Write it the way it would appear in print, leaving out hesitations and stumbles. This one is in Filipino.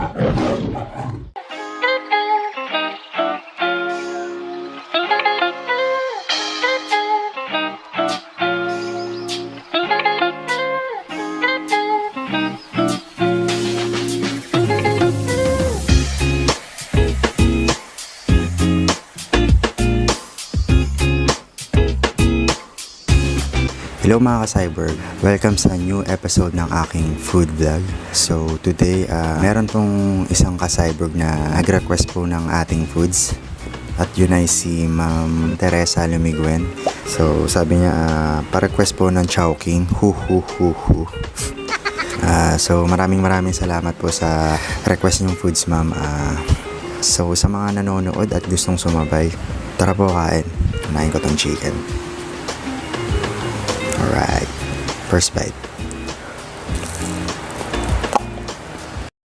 Hello mga ka-cyborg! Welcome sa new episode ng aking food vlog. So today, meron pong isang ka-cyborg na nag-request po ng ating foods. At yun ay si Ma'am Teresa Lumiguen. So sabi niya, pa-request po ng Chowking. So maraming salamat po sa request niyong foods, ma'am. So sa mga nanonood at gustong sumabay, tara po kain. Kunain ko tong chicken. Alright, first bite.